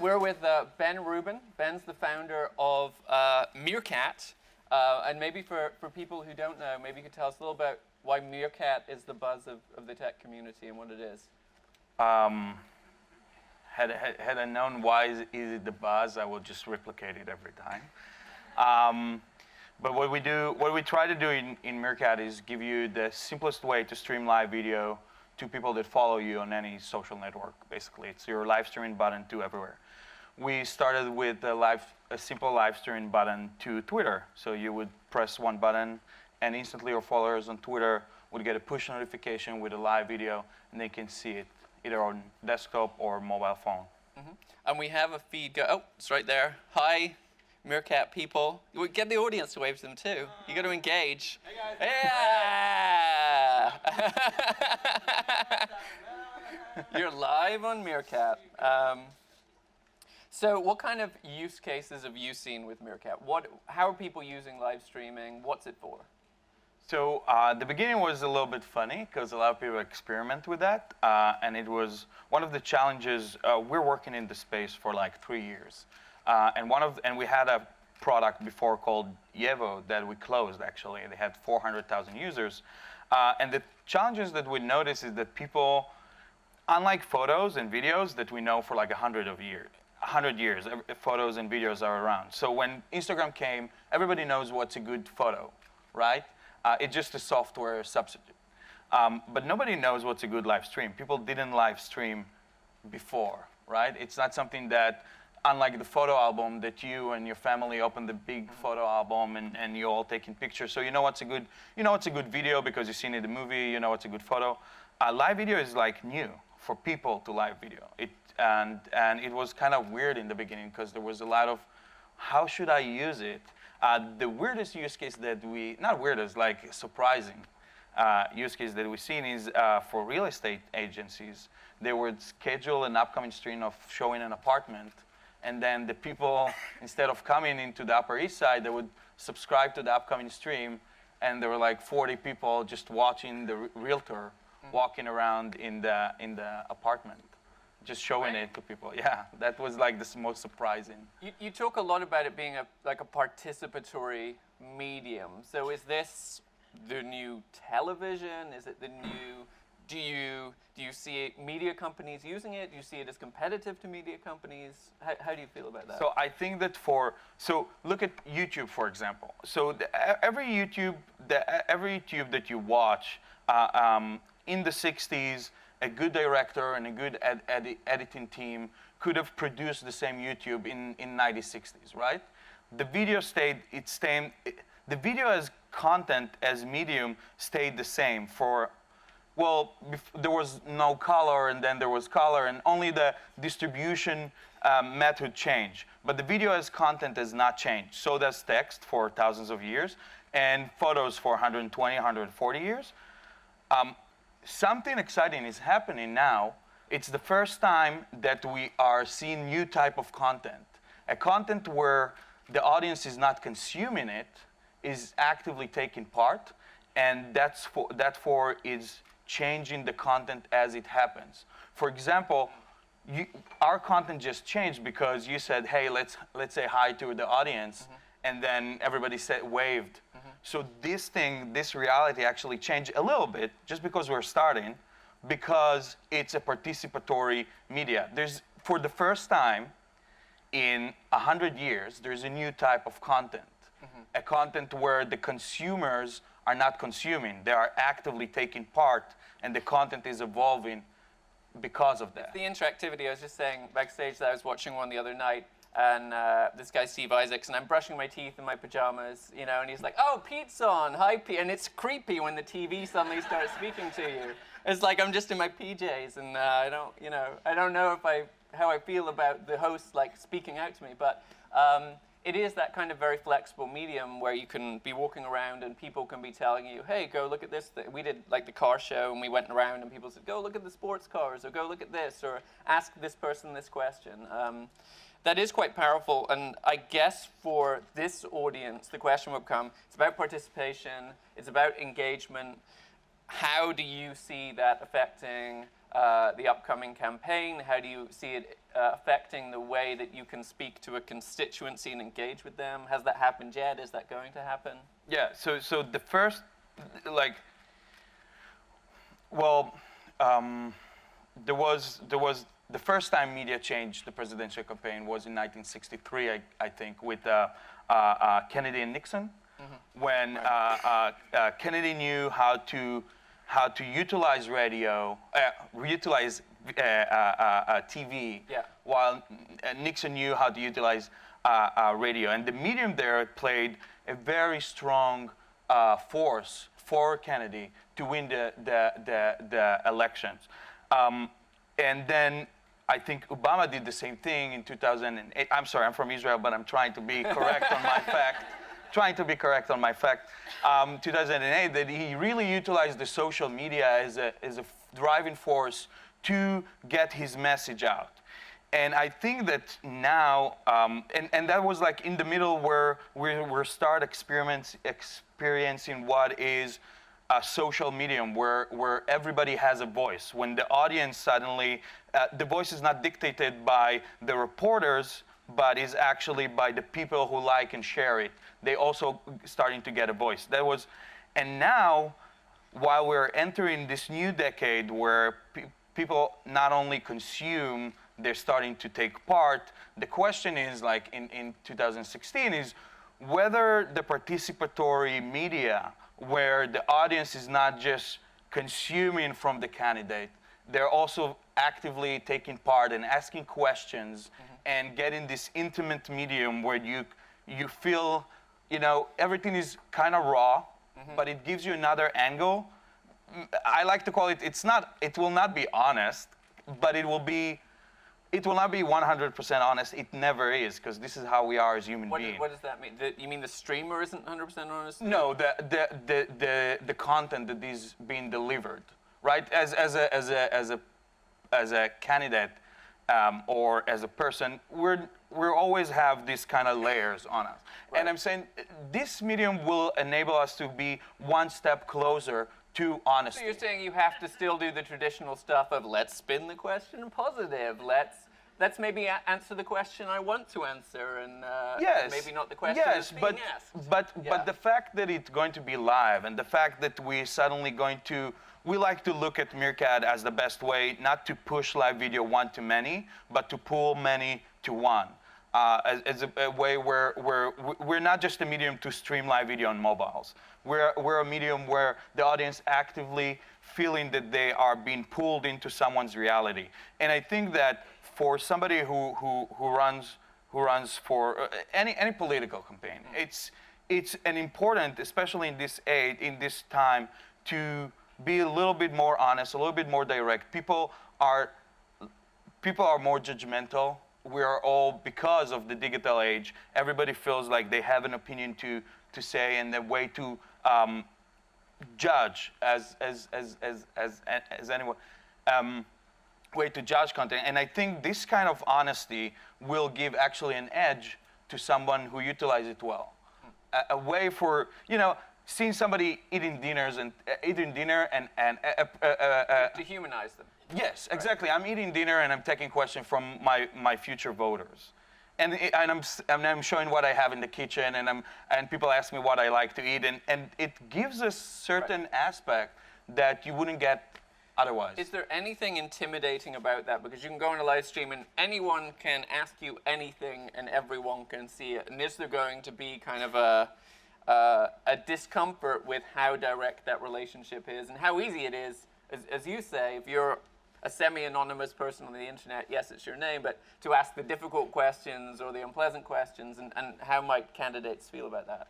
we're with Ben Rubin. Ben's the founder of Meerkat. And maybe for people who don't know, maybe you could tell us a little about why Meerkat is the buzz of the tech community and what it is. Had I known why is it the buzz, I would just replicate it every time. But what we try to do in Meerkat is give you the simplest way to stream live video to people that follow you on any social network, basically. It's your live streaming button to everywhere. We started with a simple live streaming button to Twitter. So you would press one button, and instantly your followers on Twitter would get a push notification with a live video, and they can see it either on desktop or mobile phone. Mm-hmm. And we have a feed oh, it's right there. Hi, Meerkat people. We get the audience to wave to them too. You got to engage. Hey guys. Yeah! You're live on Meerkat. So what kind of use cases have you seen with Meerkat? How are people using live streaming? What's it for? So the beginning was a little bit funny because a lot of people experiment with that. And it was one of the challenges. We're working in the space for like 3 years. And we had a product before called Yevo that we closed, actually. They had 400,000 users. And the challenges that we noticed is that people, unlike photos and videos that we know for like 100 years, photos and videos are around. So when Instagram came, everybody knows what's a good photo, right? It's just a software substitute. But nobody knows what's a good live stream. People didn't live stream before, right? It's not something that, unlike the photo album, that you and your family open the big photo album and you're all taking pictures. So you know what's a good video because you've seen it in the movie. You know what's a good photo. Live video is like new for people to live video. And it was kind of weird in the beginning because there was a lot of, how should I use it? The weirdest use case that not weirdest, like surprising use case that we've seen is for real estate agencies. They would schedule an upcoming stream of showing an apartment, and then the people, instead of coming into the Upper East Side, they would subscribe to the upcoming stream, and there were like 40 people just watching the realtor walking around in the apartment, just showing it to people. Yeah, that was like the most surprising. You talk a lot about it being like a participatory medium. So is this the new television? Is it the new? Do you see media companies using it? Do you see it as competitive to media companies? How do you feel about that? So I think that so look at YouTube, for example. So every YouTube that you watch in the 60s, a good director and a good editing team could have produced the same YouTube in 1960s, right? The video the video as content, as medium, stayed the same for, well, there was no color, and then there was color, and only the distribution method changed. But the video as content has not changed. So does text for thousands of years, and photos for 120, 140 years. Something exciting is happening now. It's the first time that we are seeing new type of content. A content where the audience is not consuming it, is actively taking part, and that is changing the content as it happens. For example, our content just changed because you said, hey, let's say hi to the audience, and then everybody waved. So this reality actually changed a little bit just because we're starting, because it's a participatory media. For the first time in 100 years, there's a new type of content. A content where the consumers are not consuming. They are actively taking part, and the content is evolving because of that. The interactivity, I was just saying backstage that I was watching one the other night, and this guy Steve Isaacs, and I'm brushing my teeth in my pajamas, you know, and he's like, "Oh, Pete's on, hi Pete," and it's creepy when the TV suddenly starts speaking to you. It's like I'm just in my PJs, and I don't know how I feel about the host like speaking out to me, but it is that kind of very flexible medium where you can be walking around and people can be telling you, hey, go look at this. We did like the car show, and we went around and people said, go look at the sports cars, or go look at this, or ask this person this question. That is quite powerful, and I guess for this audience, the question will become, it's about participation, it's about engagement. how do you see that affecting the upcoming campaign? How do you see it affecting the way that you can speak to a constituency and engage with them? Has that happened yet? Is that going to happen? Yeah. So the first, like, well, there was the first time media changed the presidential campaign was in 1963, I think, with Kennedy and Nixon, when Kennedy knew how to utilize radio, utilize TV, while Nixon knew how to utilize radio, and the medium there played a very strong force for Kennedy to win the elections. And then I think Obama did the same thing in 2008. I'm sorry, I'm from Israel, but I'm trying to be correct on my fact. 2008, that he really utilized the social media as a driving force to get his message out. And I think that now, and that was like in the middle where we're start experiencing what is a social medium where everybody has a voice. When the audience suddenly, the voice is not dictated by the reporters, but is actually by the people who like and share it. They also starting to get a voice. And now, while we're entering this new decade where people not only consume, they're starting to take part. The question is, like in 2016, is whether the participatory media, where the audience is not just consuming from the candidate, they're also actively taking part and asking questions and getting this intimate medium where you feel, everything is kind of raw, but it gives you another angle. I like to call it, it will not be honest, but it will not be 100% honest. It never is, because this is how we are as human beings. What does that mean? You mean the streamer isn't 100% honest? No, the content that is being delivered, right? As a candidate or as a person, we always have these kind of layers on us. Right. And I'm saying this medium will enable us to be one step closer to honesty. So you're saying you have to still do the traditional stuff of let's spin the question positive, let's maybe answer the question I want to answer, and maybe not the question that's being asked. But the fact that it's going to be live, and the fact that we're suddenly we like to look at Meerkat as the best way, not to push live video one to many, but to pull many to one. As a way where we're not just a medium to stream live video on mobiles. We're a medium where the audience actively feeling that they are being pulled into someone's reality. And I think that for somebody who runs for any political campaign, it's an important, especially in this age, in this time, to be a little bit more honest, a little bit more direct. People are more judgmental. We are all, because of the digital age, everybody feels like they have an opinion to say, and the way to judge as anyone, way to judge content. And I think this kind of honesty will give actually an edge to someone who utilizes it well. A way for, seeing somebody eating dinner and to humanize them. Yes, exactly. Right. I'm eating dinner and I'm taking questions from my future voters, and I'm showing what I have in the kitchen, and people ask me what I like to eat, and it gives a certain aspect that you wouldn't get otherwise. Is there anything intimidating about that? Because you can go on a live stream and anyone can ask you anything and everyone can see it. And is there going to be kind of a discomfort with how direct that relationship is and how easy it is, as you say, if you're a semi-anonymous person on the internet, yes, it's your name, but to ask the difficult questions or the unpleasant questions, and how might candidates feel about that?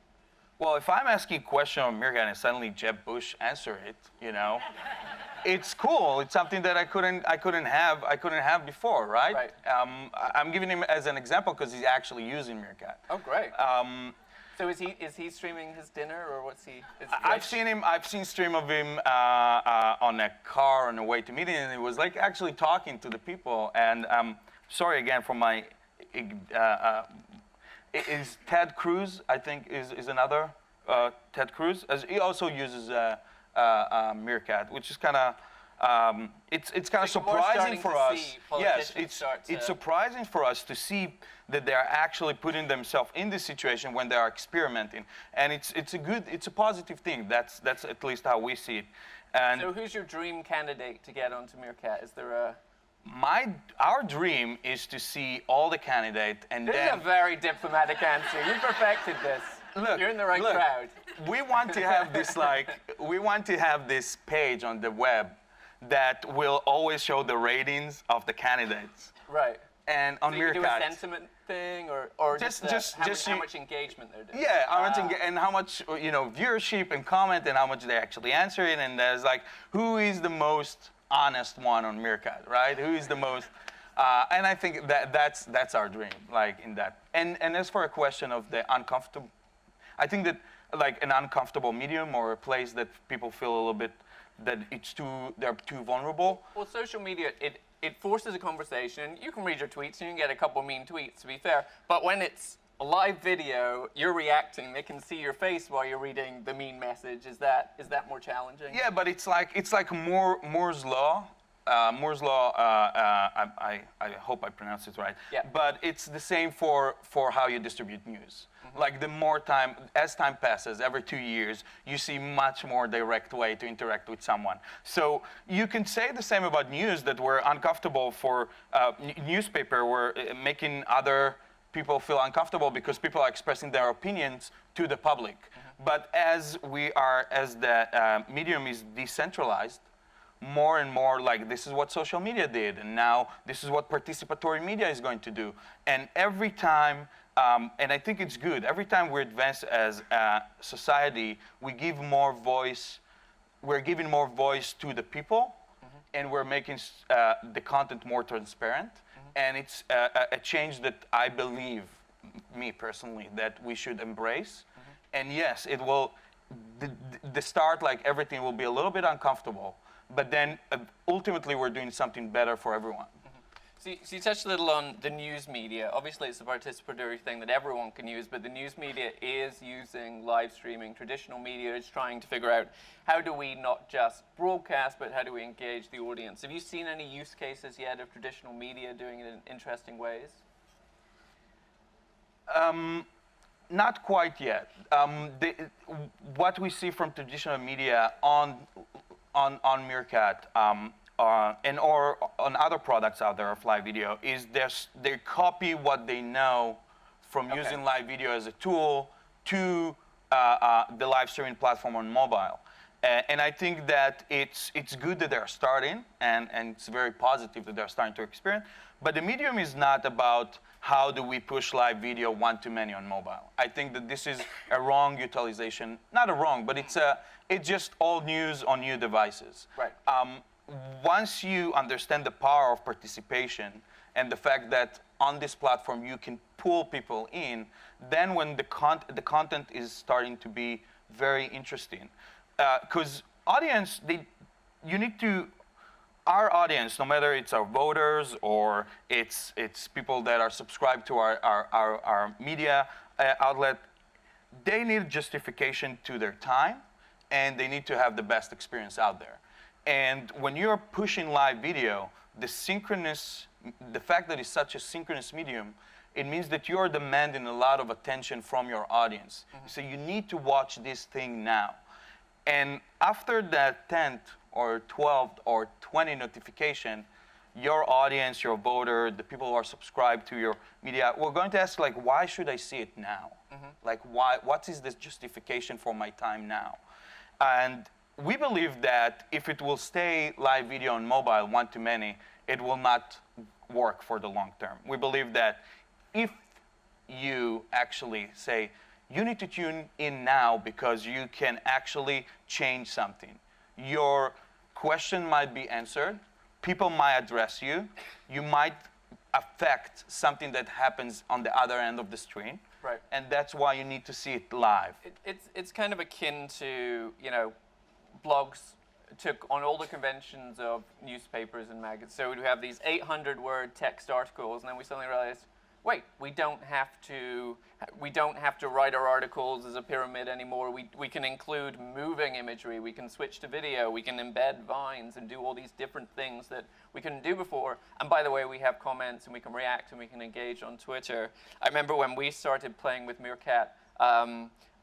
Well, if I'm asking a question on Meerkat and suddenly Jeb Bush answer it, it's cool. It's something that I couldn't have before, right? Right. I'm giving him as an example because he's actually using Meerkat. Oh, great. So is he streaming his dinner, or what's he? I've seen stream of him on a car on the way to meeting, and he was like actually talking to the people. And sorry again for my. Is Ted Cruz? I think is another Ted Cruz. As he also uses Meerkat, which is kind of it's kind of So you're more surprising starting for to us. see Yes, politicians start to- it's surprising for us to see that they're actually putting themselves in this situation when they are experimenting, and it's a positive thing. That's at least how we see it. And So who's your dream candidate to get onto Meerkat? Is there a... our dream is to see all the candidates and This is then a very diplomatic answer. You perfected this. Look, You're in the right look, crowd. We want to have this we want to have this page on the web that will always show the ratings of the candidates. Right. And on So you do a Meerkat, sentiment thing, or how much engagement they're doing? yeah, and how much viewership and comment, and how much they actually answer it, and there's like who is the most honest one on Meerkat, right? Who is the most? And I think that's our dream, like in that. And as for a question of the uncomfortable, I think that like an uncomfortable medium or a place that people feel a little bit that they're too vulnerable. Well, social media, it forces a conversation. You can read your tweets and you can get a couple mean tweets, to be fair. But when it's a live video, you're reacting. They can see your face while you're reading the mean message. Is that more challenging? Yeah, but it's like Moore's law. Moore's law. I hope I pronounced it right. Yeah. But it's the same for how you distribute news. Like the more time, as time passes, every 2 years, you see much more direct way to interact with someone. So you can say the same about news, that we're uncomfortable for newspaper. We're making other people feel uncomfortable because people are expressing their opinions to the public. But as the medium is decentralized, more and more like this is what social media did, and now this is what participatory media is going to do. And every time, and I think it's good, every time we advance as a society, we give more voice, we're giving more voice to the people, and we're making the content more transparent. And it's a change that I believe, me personally, that we should embrace. And yes, it will, the start, like everything will be a little bit uncomfortable, but then ultimately we're doing something better for everyone. So you touched a little on the news media. Obviously, it's a participatory thing that everyone can use, but the news media is using live streaming. Traditional media is trying to figure out how do we not just broadcast, but how do we engage the audience. Have you seen any use cases yet of traditional media doing it in interesting ways? Not quite yet. What we see from traditional media on Meerkat or on other products out there of live video is they copy what they know from using live video as a tool to the live streaming platform on mobile. And I think that it's good that they're starting, and it's very positive that they're starting to experiment. But the medium is not about how do we push live video one-to-many on mobile. I think that this is a wrong utilization. Not a wrong, but it's just all news on new devices. Right. Once you understand the power of participation and the fact that on this platform you can pull people in, then when the content is starting to be very interesting. Because audience, you need to, our audience, no matter it's our voters or it's people that are subscribed to our media outlet, they need justification to their time, and they need to have the best experience out there. And when you're pushing live video, the fact that it's such a synchronous medium, it means that you're demanding a lot of attention from your audience. So you need to watch this thing now. And after that 10th or 12th or 20 notification, your audience, your voter, the people who are subscribed to your media, we're going to ask, like, why should I see it now? Like, what is this justification for my time now? And we believe that if it will stay live video on mobile one-to-many, it will not work for the long term. We believe that if you actually say, you need to tune in now because you can actually change something. Your question might be answered. People might address you. You might affect something that happens on the other end of the screen. Right. And that's why you need to see it live. It's kind of akin to, blogs took on all the conventions of newspapers and magazines. So we have these 800-word text articles, and then we suddenly realized wait, we don't have to write our articles as a pyramid anymore. We can include moving imagery. We can switch to video. We can embed vines and do all these different things that we couldn't do before. And by the way, we have comments and we can react and we can engage on Twitter. I remember when we started playing with Meerkat,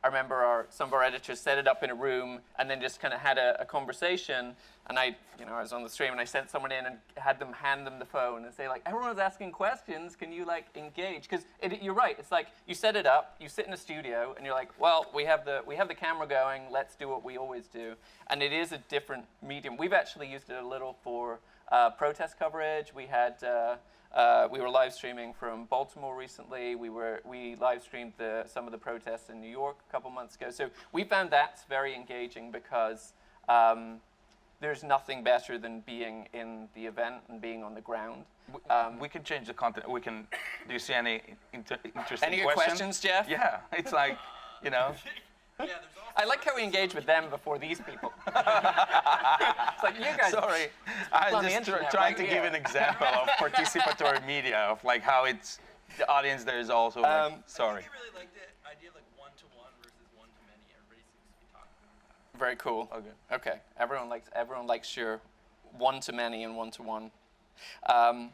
I remember some of our editors set it up in a room and then just kind of had a conversation. And I was on the stream and I sent someone in and had them hand them the phone and say, like, everyone's asking questions. Can you, like, engage? Because you're right. It's like you set it up, you sit in a studio, and you're like, well, we have the camera going. Let's do what we always do. And it is a different medium. We've actually used it a little for protest coverage. We were live streaming from Baltimore recently. We live streamed some of the protests in New York a couple months ago. So we found that's very engaging because there's nothing better than being in the event and being on the ground. We can change the content. We can. Do you see any interesting Any questions, Jeff? Yeah, it's like, you know. Yeah, there's also I like how we engage with them before these people. It's like, you guys. Sorry, on I'm the just internet trying right to here. give an example of participatory media, of like how it's the audience. There is also. Like, sorry. I think I really liked the idea of like one-to-one versus one-to-many. Everybody seems to be talking about that. Very cool. Okay. Okay. Everyone likes your one-to-many and one-to-one. Can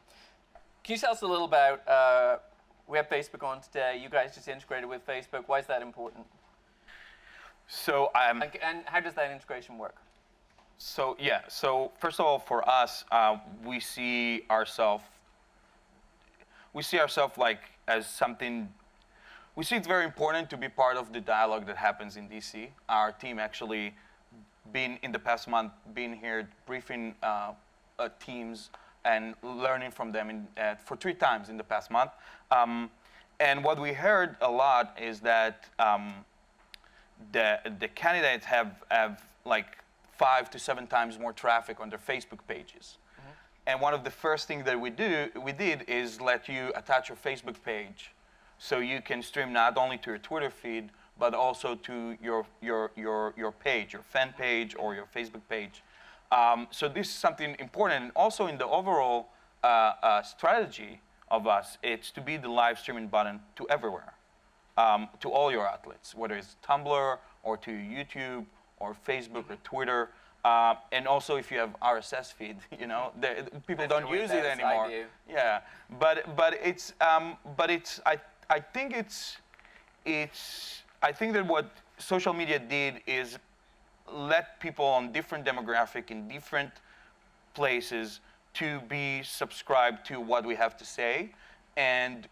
you tell us a little about? We have Facebook on today. You guys just integrated with Facebook. Why is that important? So And how does that integration work? So yeah. So first of all, for us, we see ourselves like as something. We see it's very important to be part of the dialogue that happens in DC. Our team actually been in the past month, been here briefing teams and learning from them for 3 times in the past month. And what we heard a lot is that the candidates have like 5 to 7 times more traffic on their Facebook pages. Mm-hmm. And one of the first things that we did is let you attach your Facebook page, so you can stream not only to your Twitter feed but also to your page, your fan page or your Facebook page. So this is something important. And also in the overall strategy of us, it's to be the live streaming button to everywhere. To all your outlets, whether it's Tumblr or to YouTube or Facebook or Twitter, and also if you have RSS feed, people don't use it anymore. Yeah, but I think that what social media did is let people on different demographic in different places to be subscribed to what we have to say, and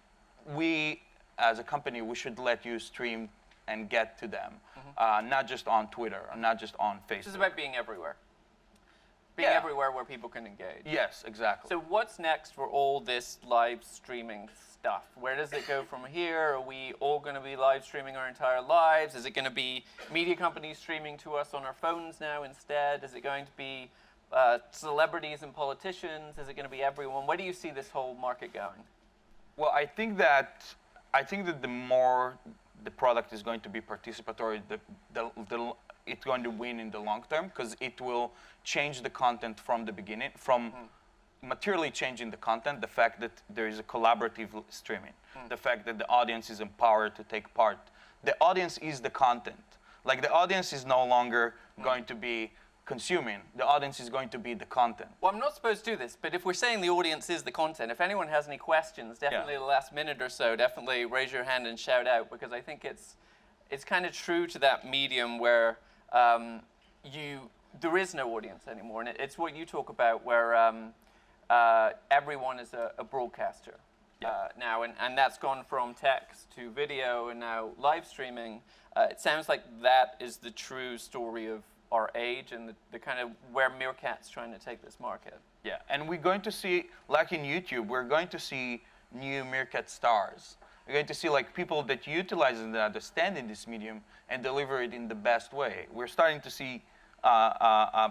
we, as a company, we should let you stream and get to them, not just on Twitter, or not just on Facebook. It's just about being everywhere. Being Yeah. everywhere where people can engage. Yes, exactly. So what's next for all this live streaming stuff? Where does it go from here? Are we all going to be live streaming our entire lives? Is it going to be media companies streaming to us on our phones now instead? Is it going to be celebrities and politicians? Is it going to be everyone? Where do you see this whole market going? Well, I think that the more the product is going to be participatory, it's going to win in the long term, because it will change the content from the beginning, from materially changing the content, the fact that there is a collaborative streaming, the fact that the audience is empowered to take part. The audience is the content. Like, the audience is no longer going to be consuming. The audience is going to be the content. Well, I'm not supposed to do this, but if we're saying the audience is the content, if anyone has any questions, definitely the last minute or so, definitely raise your hand and shout out, because I think it's kind of true to that medium where there is no audience anymore. And it's what you talk about, where everyone is a broadcaster now, and that's gone from text to video and now live streaming. It sounds like that is the true story of our age and the kind of where Meerkat's trying to take this market. Yeah, and we're going to see, like in YouTube, we're going to see new Meerkat stars. We're going to see like people that utilize and understand in this medium and deliver it in the best way. We're starting to see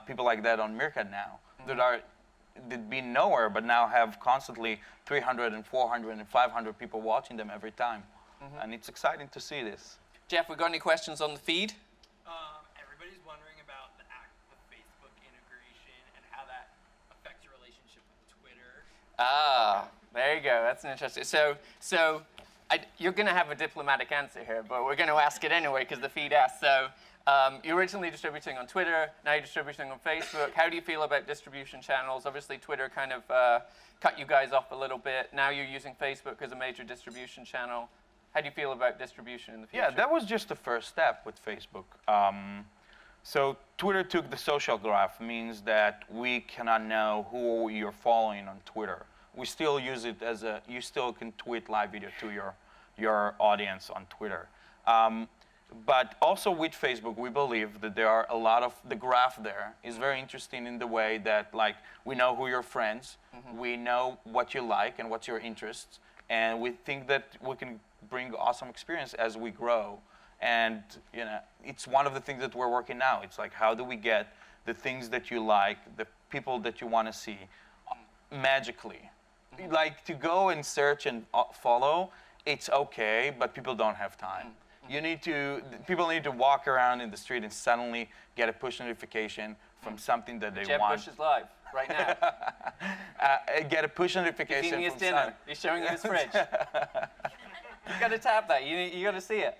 people like that on Meerkat now that been nowhere, but now have constantly 300 and 400 and 500 people watching them every time. And it's exciting to see this. Jeff, we got any questions on the feed? Everybody's wondering about the Facebook integration and how that affects your relationship with Twitter. There you go. That's an interesting. You're going to have a diplomatic answer here, but we're going to ask it anyway because the feed asked. So you're originally distributing on Twitter, now you're distributing on Facebook. How do you feel about distribution channels? Obviously, Twitter kind of cut you guys off a little bit. Now you're using Facebook as a major distribution channel. How do you feel about distribution in the future? Yeah, that was just the first step with Facebook. So Twitter took the social graph, means that we cannot know who you're following on Twitter. We still use it as you still can tweet live video to your audience on Twitter. But also with Facebook, we believe that there are a lot of, the graph there is very interesting in the way that like we know who your friends, we know what you like and what's your interests, and we think that we can bring awesome experience as we grow. And you know, it's one of the things that we're working now. It's like, how do we get the things that you like, the people that you want to see, magically? Like to go and search and follow, it's okay, but people don't have time. People need to walk around in the street and suddenly get a push notification from something that they Jeb want. Bush is live right now. Get a push notification He's eating his from dinner. He's showing you his fridge. You got to tap that. You got to see it.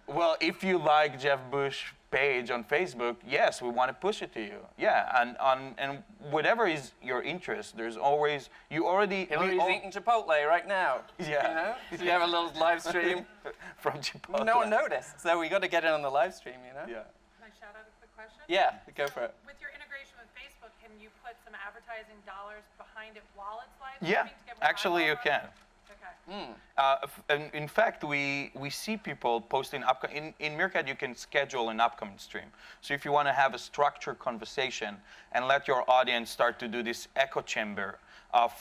Well, if you like Jeff Bush page on Facebook, yes, we want to push it to you. Yeah, and whatever is your interest, there's always Hillary's eating Chipotle right now. Yeah. You know? So you have a little live stream from Chipotle. No one noticed, so we got to get it on the live stream, you know? Yeah. Can I shout out a quick question? Yeah, go for it. With your integration with Facebook, can you put some advertising dollars behind it while it's live Yeah, streaming to get more actually you eyeballs on can. it? Okay. In fact, we see people posting in Meerkat. You can schedule an upcoming stream. So if you want to have a structured conversation and let your audience start to do this echo chamber of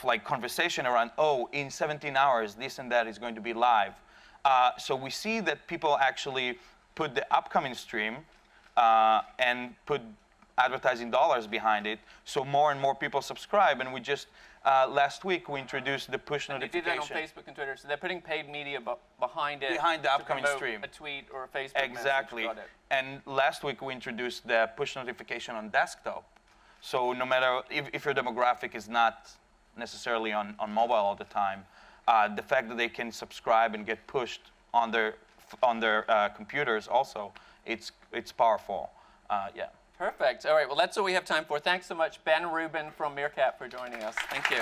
like conversation around, oh, in 17 hours this and that is going to be live. So we see that people actually put the upcoming stream and put advertising dollars behind it. So more and more people subscribe, and we just. Last week, we introduced the push notification. They did that on Facebook and Twitter, so they're putting paid media behind it. Behind the upcoming to stream. A tweet or a Facebook Exactly. message. Got it. And last week, we introduced the push notification on desktop. So no matter if your demographic is not necessarily on mobile all the time, the fact that they can subscribe and get pushed on their computers also, it's powerful. Yeah. Perfect. All right, well, that's all we have time for. Thanks so much, Ben Rubin from Meerkat, for joining us. Thank you.